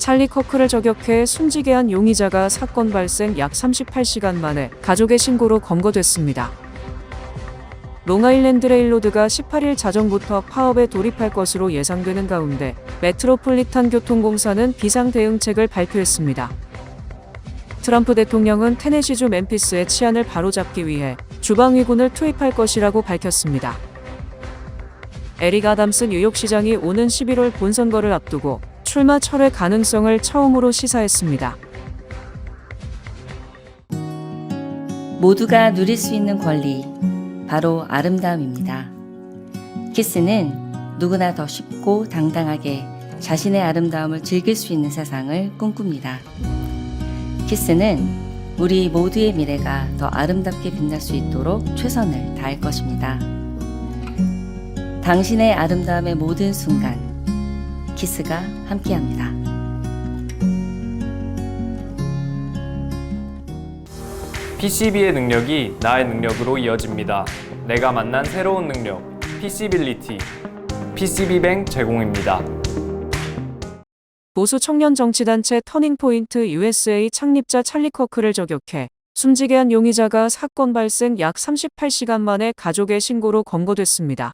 찰리 커크를 저격해 숨지게 한 용의자가 사건 발생 약 38시간 만에 가족의 신고로 검거됐습니다. 롱아일랜드 레일로드가 18일 자정부터 파업에 돌입할 것으로 예상되는 가운데 메트로폴리탄 교통공사는 비상대응책을 발표했습니다. 트럼프 대통령은 테네시주 멤피스의 치안을 바로잡기 위해 주방위군을 투입할 것이라고 밝혔습니다. 에릭 아담스 뉴욕시장이 오는 11월 본선거를 앞두고 출마 철회 가능성을 처음으로 시사했습니다. 모두가 누릴 수 있는 권리, 바로 아름다움입니다. 키스는 누구나 더 쉽고 당당하게 자신의 아름다움을 즐길 수 있는 세상을 꿈꿉니다. 키스는 우리 모두의 미래가 더 아름답게 빛날 수 있도록 최선을 다할 것입니다. 당신의 아름다움의 모든 순간, 키스가 함께합니다. PCB의 능력이 나의 능력으로 이어집니다. 내가 만난 새로운 능력, PC빌리티. PCB뱅 제공입니다. 보수 청년 정치단체 터닝포인트 USA 창립자 찰리 커크를 저격해 숨지게 한 용의자가 사건 발생 약 38시간 만에 가족의 신고로 검거됐습니다.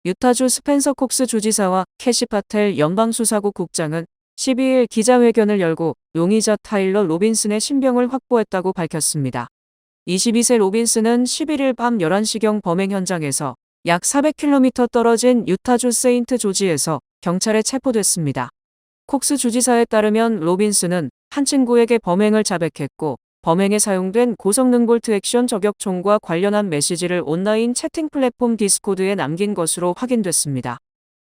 유타주 스펜서 콕스 주지사와 캐시 파텔 연방수사국 국장은 12일 기자회견을 열고 용의자 타일러 로빈슨의 신병을 확보했다고 밝혔습니다. 22세 로빈슨은 11일 밤 11시경 범행 현장에서 약 400km 떨어진 유타주 세인트 조지에서 경찰에 체포됐습니다. 콕스 주지사에 따르면 로빈슨은 한 친구에게 범행을 자백했고 범행에 사용된 고성능 볼트 액션 저격총과 관련한 메시지를 온라인 채팅 플랫폼 디스코드에 남긴 것으로 확인됐습니다.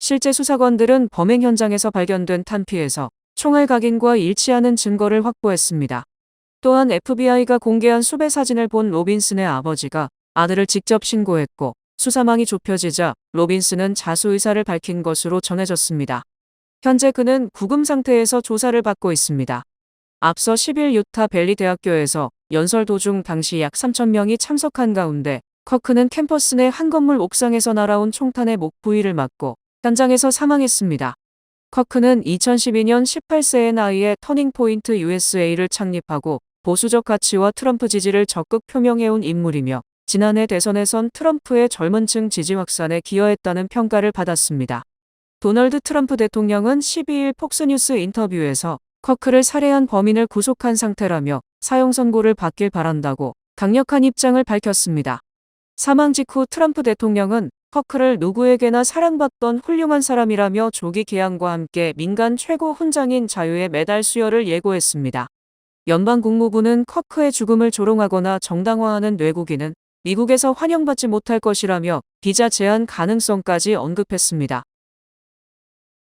실제 수사관들은 범행 현장에서 발견된 탄피에서 총알 각인과 일치하는 증거를 확보했습니다. 또한 FBI가 공개한 수배 사진을 본 로빈슨의 아버지가 아들을 직접 신고했고 수사망이 좁혀지자 로빈슨은 자수 의사를 밝힌 것으로 전해졌습니다. 현재 그는 구금 상태에서 조사를 받고 있습니다. 앞서 10일 유타 밸리 대학교에서 연설 도중 당시 약 3,000명이 참석한 가운데 커크는 캠퍼스 내 한 건물 옥상에서 날아온 총탄에 목 부위를 맞고 현장에서 사망했습니다. 커크는 2012년 18세의 나이에 터닝포인트 USA를 창립하고 보수적 가치와 트럼프 지지를 적극 표명해온 인물이며 지난해 대선에선 트럼프의 젊은 층 지지 확산에 기여했다는 평가를 받았습니다. 도널드 트럼프 대통령은 12일 폭스뉴스 인터뷰에서 커크를 살해한 범인을 구속한 상태라며 사형 선고를 받길 바란다고 강력한 입장을 밝혔습니다. 사망 직후 트럼프 대통령은 커크를 누구에게나 사랑받던 훌륭한 사람이라며 조기 개항과 함께 민간 최고 훈장인 자유의 메달 수여를 예고했습니다. 연방 국무부는 커크의 죽음을 조롱하거나 정당화하는 뇌국인은 미국에서 환영받지 못할 것이라며 비자 제한 가능성까지 언급했습니다.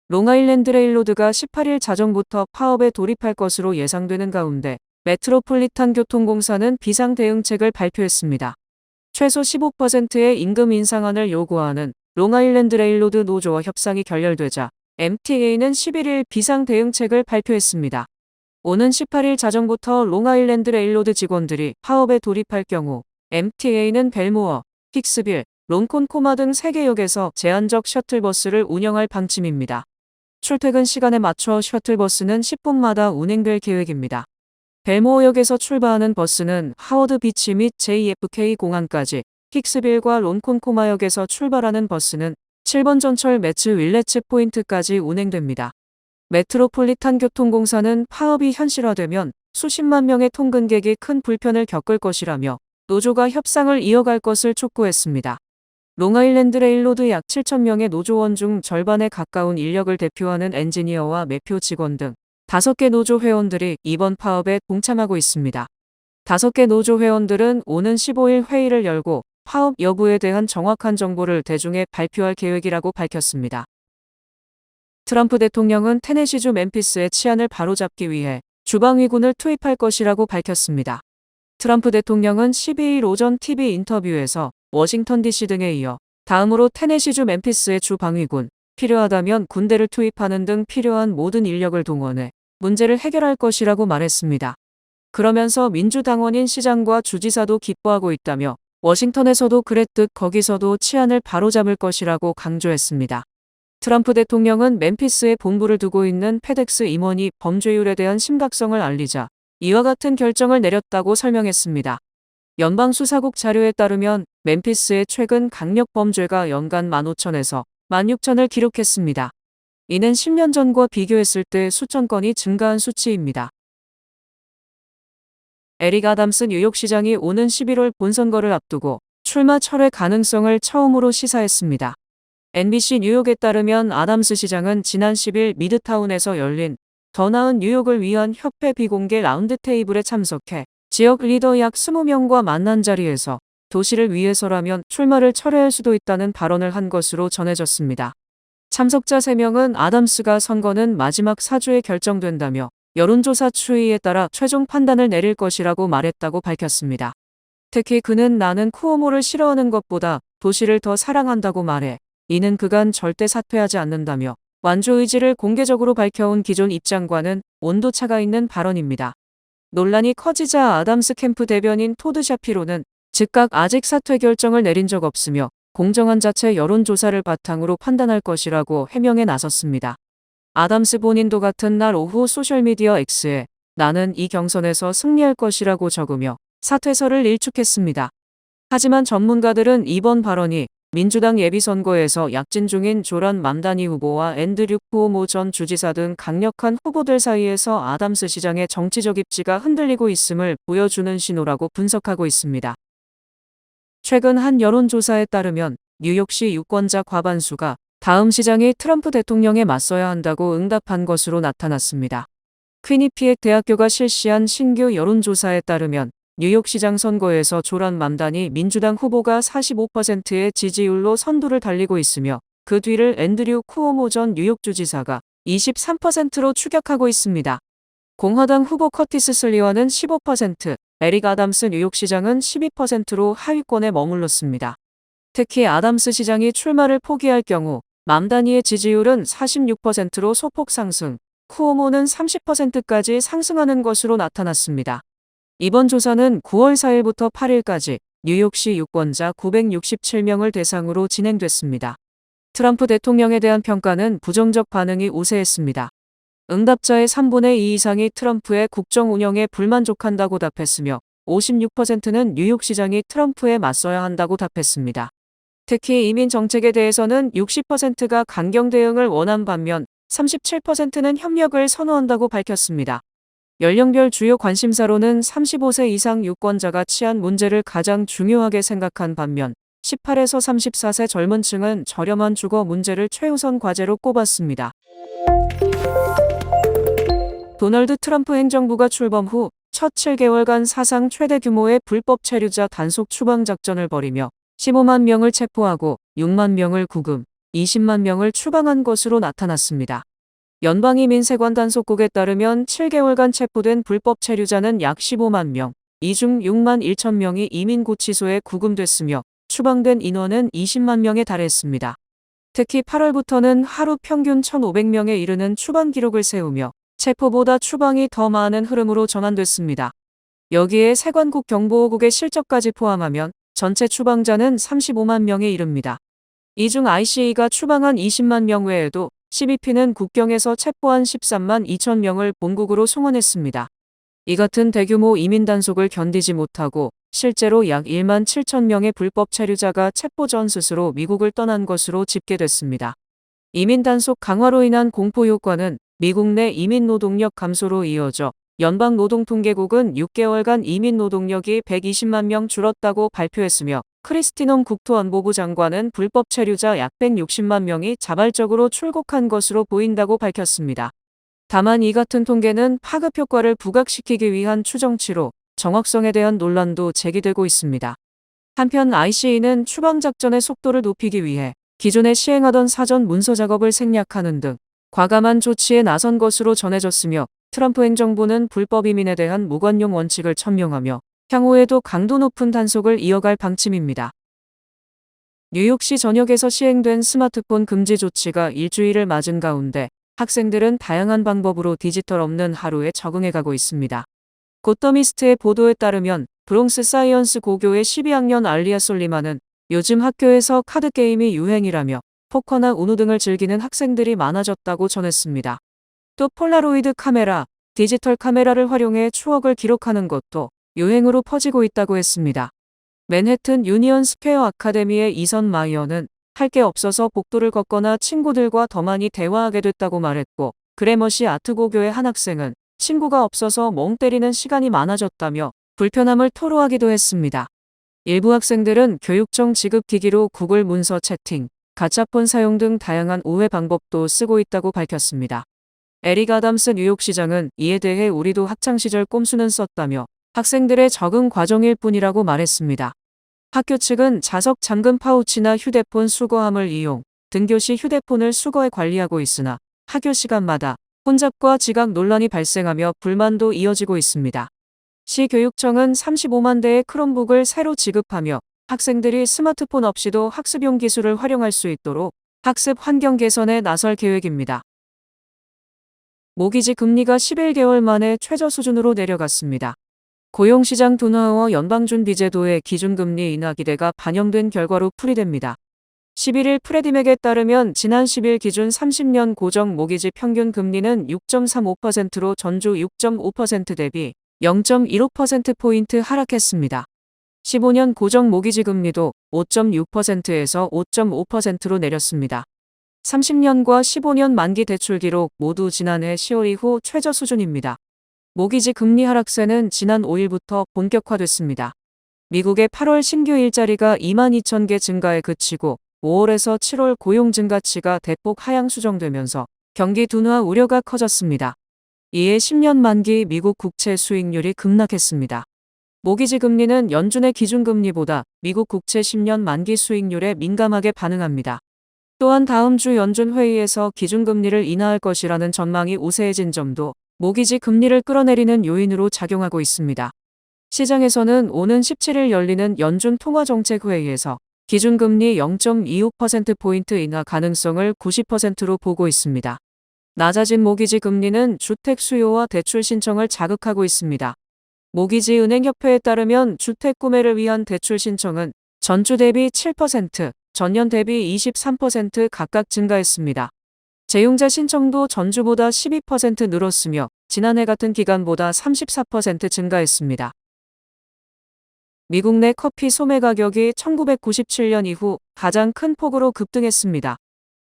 롱아일랜드 레일로드가 18일 자정부터 파업에 돌입할 것으로 예상되는 가운데 메트로폴리탄 교통공사는 비상대응책을 발표했습니다. 최소 15%의 임금 인상안을 요구하는 롱아일랜드 레일로드 노조와 협상이 결렬되자 MTA는 11일 비상대응책을 발표했습니다. 오는 18일 자정부터 롱아일랜드 레일로드 직원들이 파업에 돌입할 경우 MTA는 벨모어, 픽스빌, 론콘코마 등 3개 역에서 제한적 셔틀버스를 운영할 방침입니다. 출퇴근 시간에 맞춰 셔틀버스는 10분마다 운행될 계획입니다. 벨모어역에서 출발하는 버스는 하워드 비치 및 JFK 공항까지, 픽스빌과 론콘코마역에서 출발하는 버스는 7번 전철 매츠 윌레츠 포인트까지 운행됩니다. 메트로폴리탄 교통공사는 파업이 현실화되면 수십만 명의 통근객이 큰 불편을 겪을 것이라며 노조가 협상을 이어갈 것을 촉구했습니다. 롱아일랜드 레일로드 약 7,000명의 노조원 중 절반에 가까운 인력을 대표하는 엔지니어와 매표 직원 등 5개 노조 회원들이 이번 파업에 동참하고 있습니다. 5개 노조 회원들은 오는 15일 회의를 열고 파업 여부에 대한 정확한 정보를 대중에 발표할 계획이라고 밝혔습니다. 트럼프 대통령은 테네시주 멤피스의 치안을 바로잡기 위해 주방위군을 투입할 것이라고 밝혔습니다. 트럼프 대통령은 12일 오전 TV 인터뷰에서 워싱턴 DC 등에 이어 다음으로 테네시주 멤피스의 주방위군, 필요하다면 군대를 투입하는 등 필요한 모든 인력을 동원해 문제를 해결할 것이라고 말했습니다. 그러면서 민주당원인 시장과 주지사도 기뻐하고 있다며 워싱턴에서도 그랬듯 거기서도 치안을 바로잡을 것이라고 강조했습니다. 트럼프 대통령은 멤피스에 본부를 두고 있는 페덱스 임원이 범죄율에 대한 심각성을 알리자 이와 같은 결정을 내렸다고 설명했습니다. 연방수사국 자료에 따르면 멤피스의 최근 강력 범죄가 연간 15,000에서 16,000을 기록했습니다. 이는 10년 전과 비교했을 때 수천 건이 증가한 수치입니다. 에릭 아담스 뉴욕시장이 오는 11월 본선거를 앞두고 출마 철회 가능성을 처음으로 시사했습니다. NBC 뉴욕에 따르면 아담스 시장은 지난 10일 미드타운에서 열린 더 나은 뉴욕을 위한 협회 비공개 라운드 테이블에 참석해 지역 리더 약 20명과 만난 자리에서 도시를 위해서라면 출마를 철회할 수도 있다는 발언을 한 것으로 전해졌습니다. 참석자 3명은 아담스가 선거는 마지막 사주에 결정된다며 여론조사 추이에 따라 최종 판단을 내릴 것이라고 말했다고 밝혔습니다. 특히 그는 나는 쿠오모를 싫어하는 것보다 도시를 더 사랑한다고 말해 이는 그간 절대 사퇴하지 않는다며 완주 의지를 공개적으로 밝혀온 기존 입장과는 온도차가 있는 발언입니다. 논란이 커지자 아담스 캠프 대변인 토드 샤피로는 즉각 아직 사퇴 결정을 내린 적 없으며 공정한 자체 여론조사를 바탕으로 판단할 것이라고 해명에 나섰습니다. 아담스 본인도 같은 날 오후 소셜미디어 X에 나는 이 경선에서 승리할 것이라고 적으며 사퇴설을 일축했습니다. 하지만 전문가들은 이번 발언이 민주당 예비선거에서 약진 중인 조란 맘다니 후보와 앤드류 쿠오모 전 주지사 등 강력한 후보들 사이에서 아담스 시장의 정치적 입지가 흔들리고 있음을 보여주는 신호라고 분석하고 있습니다. 최근 한 여론조사에 따르면 뉴욕시 유권자 과반수가 다음 시장이 트럼프 대통령에 맞서야 한다고 응답한 것으로 나타났습니다. 퀴니피액 대학교가 실시한 신규 여론조사에 따르면 뉴욕시장 선거에서 조란 맘다니 민주당 후보가 45%의 지지율로 선두를 달리고 있으며 그 뒤를 앤드류 쿠오모 전 뉴욕주지사가 23%로 추격하고 있습니다. 공화당 후보 커티스 슬리완은 15%, 에릭 아담스 뉴욕시장은 12%로 하위권에 머물렀습니다. 특히 아담스 시장이 출마를 포기할 경우 맘다니의 지지율은 46%로 소폭 상승, 쿠오모는 30%까지 상승하는 것으로 나타났습니다. 이번 조사는 9월 4일부터 8일까지 뉴욕시 유권자 967명을 대상으로 진행됐습니다. 트럼프 대통령에 대한 평가는 부정적 반응이 우세했습니다. 응답자의 3분의 2 이상이 트럼프의 국정 운영에 불만족한다고 답했으며 56%는 뉴욕시장이 트럼프에 맞서야 한다고 답했습니다. 특히 이민 정책에 대해서는 60%가 강경 대응을 원한 반면 37%는 협력을 선호한다고 밝혔습니다. 연령별 주요 관심사로는 35세 이상 유권자가 치안 문제를 가장 중요하게 생각한 반면 18에서 34세 젊은 층은 저렴한 주거 문제를 최우선 과제로 꼽았습니다. 도널드 트럼프 행정부가 출범 후 첫 7개월간 사상 최대 규모의 불법 체류자 단속 추방 작전을 벌이며 15만 명을 체포하고 6만 명을 구금, 20만 명을 추방한 것으로 나타났습니다. 연방이민세관 단속국에 따르면 7개월간 체포된 불법 체류자는 약 15만 명, 이 중 6만 1천 명이 이민구치소에 구금됐으며 추방된 인원은 20만 명에 달했습니다. 특히 8월부터는 하루 평균 1,500명에 이르는 추방 기록을 세우며 체포보다 추방이 더 많은 흐름으로 전환됐습니다. 여기에 세관국 경보국의 실적까지 포함하면 전체 추방자는 35만 명에 이릅니다. 이 중 ICA가 추방한 20만 명 외에도 CBP는 국경에서 체포한 13만 2천 명을 본국으로 송환했습니다. 이 같은 대규모 이민 단속을 견디지 못하고 실제로 약 1만 7천 명의 불법 체류자가 체포 전 스스로 미국을 떠난 것으로 집계됐습니다. 이민 단속 강화로 인한 공포 효과는 미국 내 이민 노동력 감소로 이어져 연방노동통계국은 6개월간 이민 노동력이 120만 명 줄었다고 발표했으며 크리스티넘 국토안보부 장관은 불법 체류자 약 160만 명이 자발적으로 출국한 것으로 보인다고 밝혔습니다. 다만 이 같은 통계는 파급 효과를 부각시키기 위한 추정치로 정확성에 대한 논란도 제기되고 있습니다. 한편 ICA는 추방 작전의 속도를 높이기 위해 기존에 시행하던 사전 문서 작업을 생략하는 등 과감한 조치에 나선 것으로 전해졌으며 트럼프 행정부는 불법 이민에 대한 무관용 원칙을 천명하며 향후에도 강도 높은 단속을 이어갈 방침입니다. 뉴욕시 전역에서 시행된 스마트폰 금지 조치가 일주일을 맞은 가운데 학생들은 다양한 방법으로 디지털 없는 하루에 적응해가고 있습니다. 굿더미스트의 보도에 따르면 브롱스 사이언스 고교의 12학년 알리아 솔리만은 요즘 학교에서 카드게임이 유행이라며 포커나 우노 등을 즐기는 학생들이 많아졌다고 전했습니다. 또 폴라로이드 카메라, 디지털 카메라를 활용해 추억을 기록하는 것도 유행으로 퍼지고 있다고 했습니다. 맨해튼 유니언 스퀘어 아카데미의 이선 마이어는 할 게 없어서 복도를 걷거나 친구들과 더 많이 대화하게 됐다고 말했고, 그래머시 아트고교의 한 학생은 친구가 없어서 멍 때리는 시간이 많아졌다며 불편함을 토로하기도 했습니다. 일부 학생들은 교육청 지급기기로 구글 문서 채팅, 가짜폰 사용 등 다양한 오해 방법도 쓰고 있다고 밝혔습니다. 에릭 아담스 뉴욕시장은 이에 대해 우리도 학창시절 꼼수는 썼다며 학생들의 적응 과정일 뿐이라고 말했습니다. 학교 측은 자석 잠금 파우치나 휴대폰 수거함을 이용 등교시 휴대폰을 수거해 관리하고 있으나 학교 시간마다 혼잡과 지각 논란이 발생하며 불만도 이어지고 있습니다. 시교육청은 35만 대의 크롬북을 새로 지급하며 학생들이 스마트폰 없이도 학습용 기술을 활용할 수 있도록 학습 환경 개선에 나설 계획입니다. 모기지 금리가 11개월 만에 최저 수준으로 내려갔습니다. 고용시장 둔화와 연방준비제도의 기준금리 인하 기대가 반영된 결과로 풀이됩니다. 11일 프레디맥에 따르면 지난 10일 기준 30년 고정 모기지 평균 금리는 6.35%로 전주 6.5% 대비 0.15%포인트 하락했습니다. 15년 고정 모기지 금리도 5.6%에서 5.5%로 내렸습니다. 30년과 15년 만기 대출 기록 모두 지난해 10월 이후 최저 수준입니다. 모기지 금리 하락세는 지난 5일부터 본격화됐습니다. 미국의 8월 신규 일자리가 22,000개 증가에 그치고 5월에서 7월 고용 증가치가 대폭 하향 수정되면서 경기 둔화 우려가 커졌습니다. 이에 10년 만기 미국 국채 수익률이 급락했습니다. 모기지 금리는 연준의 기준금리보다 미국 국채 10년 만기 수익률에 민감하게 반응합니다. 또한 다음 주 연준 회의에서 기준금리를 인하할 것이라는 전망이 우세해진 점도 모기지 금리를 끌어내리는 요인으로 작용하고 있습니다. 시장에서는 오는 17일 열리는 연준 통화정책회의에서 기준금리 0.25%포인트 인하 가능성을 90%로 보고 있습니다. 낮아진 모기지 금리는 주택 수요와 대출 신청을 자극하고 있습니다. 모기지 은행협회에 따르면 주택 구매를 위한 대출 신청은 전주 대비 7%, 전년 대비 23% 각각 증가했습니다. 재용자 신청도 전주보다 12% 늘었으며 지난해 같은 기간보다 34% 증가했습니다. 미국 내 커피 소매 가격이 1997년 이후 가장 큰 폭으로 급등했습니다.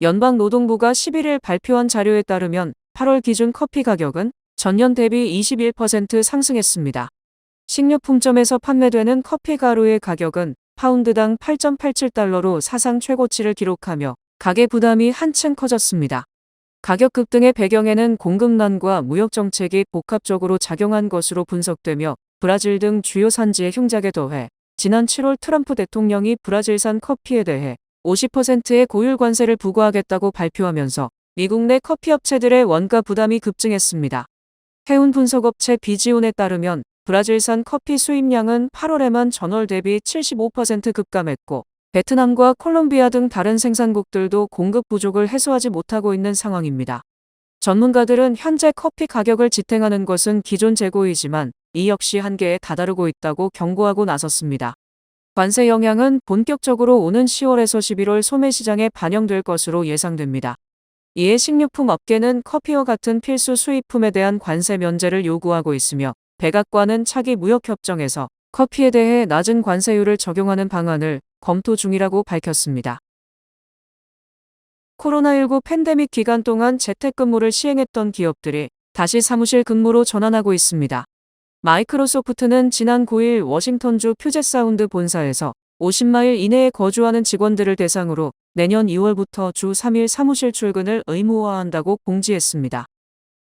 연방노동부가 11일 발표한 자료에 따르면 8월 기준 커피 가격은 전년 대비 21% 상승했습니다. 식료품점에서 판매되는 커피 가루의 가격은 파운드당 8.87달러로 사상 최고치를 기록하며 가계 부담이 한층 커졌습니다. 가격 급등의 배경에는 공급난과 무역 정책이 복합적으로 작용한 것으로 분석되며 브라질 등 주요 산지의 흉작에 더해 지난 7월 트럼프 대통령이 브라질산 커피에 대해 50%의 고율 관세를 부과하겠다고 발표하면서 미국 내 커피 업체들의 원가 부담이 급증했습니다. 해운 분석업체 비지온에 따르면 브라질산 커피 수입량은 8월에만 전월 대비 75% 급감했고 베트남과 콜롬비아 등 다른 생산국들도 공급 부족을 해소하지 못하고 있는 상황입니다. 전문가들은 현재 커피 가격을 지탱하는 것은 기존 재고이지만 이 역시 한계에 다다르고 있다고 경고하고 나섰습니다. 관세 영향은 본격적으로 오는 10월에서 11월 소매시장에 반영될 것으로 예상됩니다. 이에 식료품 업계는 커피와 같은 필수 수입품에 대한 관세 면제를 요구하고 있으며 백악관은 차기 무역협정에서 커피에 대해 낮은 관세율을 적용하는 방안을 검토 중이라고 밝혔습니다. 코로나19 팬데믹 기간 동안 재택근무를 시행했던 기업들이 다시 사무실 근무로 전환하고 있습니다. 마이크로소프트는 지난 9일 워싱턴주 퓨젯사운드 본사에서 50마일 이내에 거주하는 직원들을 대상으로 내년 2월부터 주 3일 사무실 출근을 의무화한다고 공지했습니다.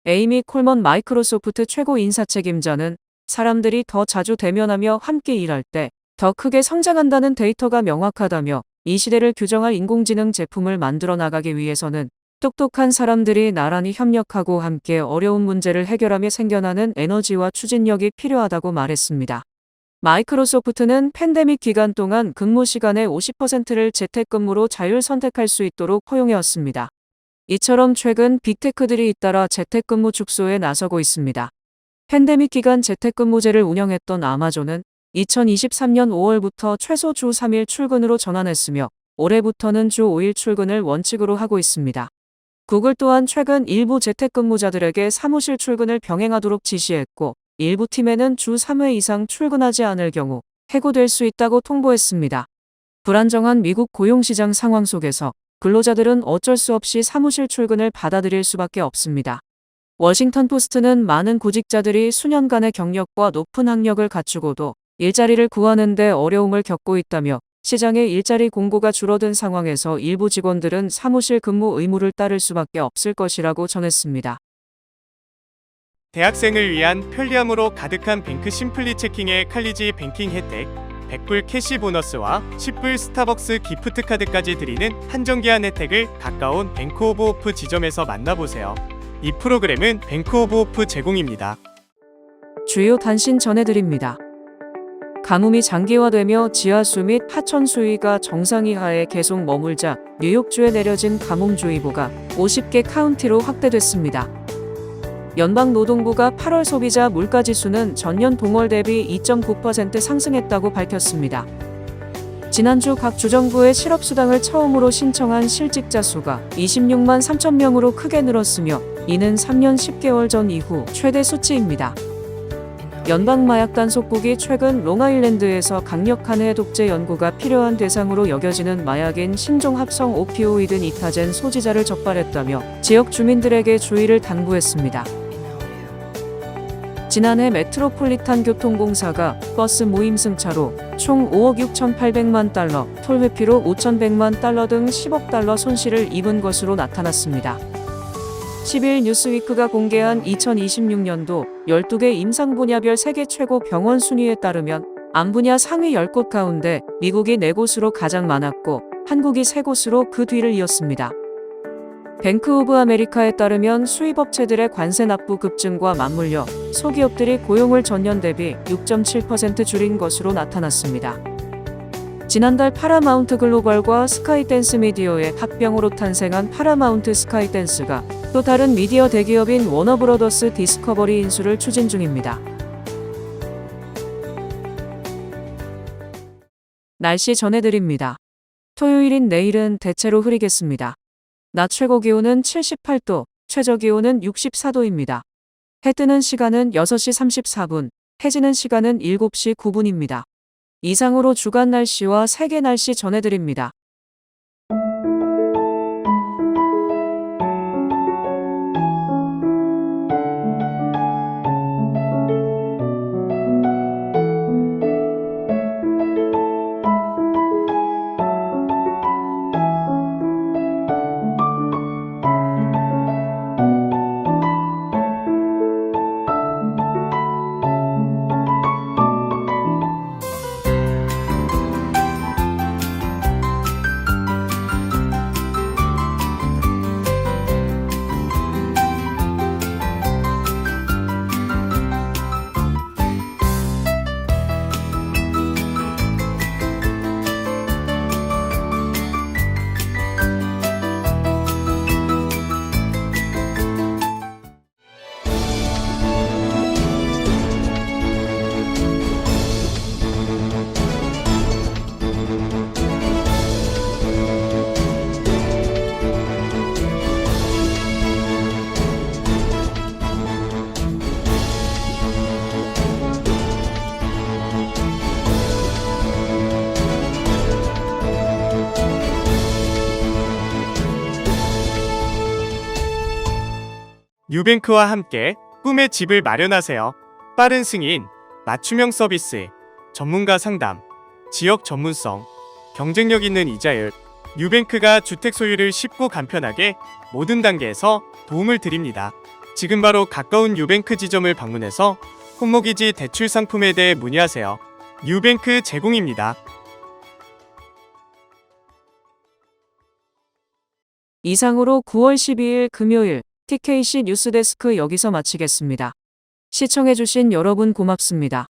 에이미 콜먼 마이크로소프트 최고 인사 책임자는 사람들이 더 자주 대면하며 함께 일할 때 더 크게 성장한다는 데이터가 명확하다며 이 시대를 규정할 인공지능 제품을 만들어 나가기 위해서는 똑똑한 사람들이 나란히 협력하고 함께 어려운 문제를 해결하며 생겨나는 에너지와 추진력이 필요하다고 말했습니다. 마이크로소프트는 팬데믹 기간 동안 근무 시간의 50%를 재택근무로 자율 선택할 수 있도록 허용해왔습니다. 이처럼 최근 빅테크들이 잇따라 재택근무 축소에 나서고 있습니다. 팬데믹 기간 재택근무제를 운영했던 아마존은 2023년 5월부터 최소 주 3일 출근으로 전환했으며 올해부터는 주 5일 출근을 원칙으로 하고 있습니다. 구글 또한 최근 일부 재택근무자들에게 사무실 출근을 병행하도록 지시했고, 일부 팀에는 주 3회 이상 출근하지 않을 경우 해고될 수 있다고 통보했습니다. 불안정한 미국 고용시장 상황 속에서 근로자들은 어쩔 수 없이 사무실 출근을 받아들일 수밖에 없습니다. 워싱턴 포스트는 많은 구직자들이 수년간의 경력과 높은 학력을 갖추고도 일자리를 구하는 데 어려움을 겪고 있다며, 시장의 일자리 공고가 줄어든 상황에서 일부 직원들은 사무실 근무 의무를 따를 수밖에 없을 것이라고 전했습니다. 대학생을 위한 편리함으로 가득한 뱅크 심플리 체킹의 칼리지 뱅킹 혜택, 100불 캐시 보너스와 10불 스타벅스 기프트 카드까지 드리는 한정기한 혜택을 가까운 뱅크 오브 오프 지점에서 만나보세요. 이 프로그램은 뱅크 오브 오프 제공입니다. 주요 단신 전해드립니다. 가뭄이 장기화되며 지하수 및 하천 수위가 정상 이하에 계속 머물자 뉴욕주에 내려진 가뭄주의보가 50개 카운티로 확대됐습니다. 연방노동부가 8월 소비자 물가지수는 전년 동월 대비 2.9% 상승했다고 밝혔습니다. 지난주 각 주정부의 실업수당을 처음으로 신청한 실직자 수가 26만 3천 명으로 크게 늘었으며, 이는 3년 10개월 전 이후 최대 수치입니다. 연방마약단속국이 최근 롱아일랜드에서 강력한 해독제 연구가 필요한 대상으로 여겨지는 마약인 신종합성 오피오이드 이타젠 소지자를 적발했다며 지역 주민들에게 주의를 당부했습니다. 지난해 메트로폴리탄 교통공사가 버스 모임 승차로 총 5억 6,800만 달러, 톨회피로 5,100만 달러 등 10억 달러 손실을 입은 것으로 나타났습니다. 10일 뉴스위크가 공개한 2026년도 12개 임상 분야별 세계 최고 병원 순위에 따르면 암 분야 상위 10곳 가운데 미국이 4곳으로 가장 많았고, 한국이 3곳으로 그 뒤를 이었습니다. 뱅크 오브 아메리카에 따르면 수입업체들의 관세 납부 급증과 맞물려 소기업들이 고용을 전년 대비 6.7% 줄인 것으로 나타났습니다. 지난달 파라마운트 글로벌과 스카이댄스 미디어의 합병으로 탄생한 파라마운트 스카이댄스가 또 다른 미디어 대기업인 워너브러더스 디스커버리 인수를 추진 중입니다. 날씨 전해드립니다. 토요일인 내일은 대체로 흐리겠습니다. 낮 최고 기온은 78도, 최저 기온은 64도입니다. 해 뜨는 시간은 6시 34분, 해 지는 시간은 7시 9분입니다. 이상으로 주간 날씨와 세계 날씨 전해드립니다. 뉴뱅크와 함께 꿈의 집을 마련하세요. 빠른 승인, 맞춤형 서비스, 전문가 상담, 지역 전문성, 경쟁력 있는 이자율. 뉴뱅크가 주택 소유를 쉽고 간편하게 모든 단계에서 도움을 드립니다. 지금 바로 가까운 뉴뱅크 지점을 방문해서 홈모기지 대출 상품에 대해 문의하세요. 뉴뱅크 제공입니다. 이상으로 9월 12일 금요일 TKC 뉴스데스크 여기서 마치겠습니다. 시청해주신 여러분 고맙습니다.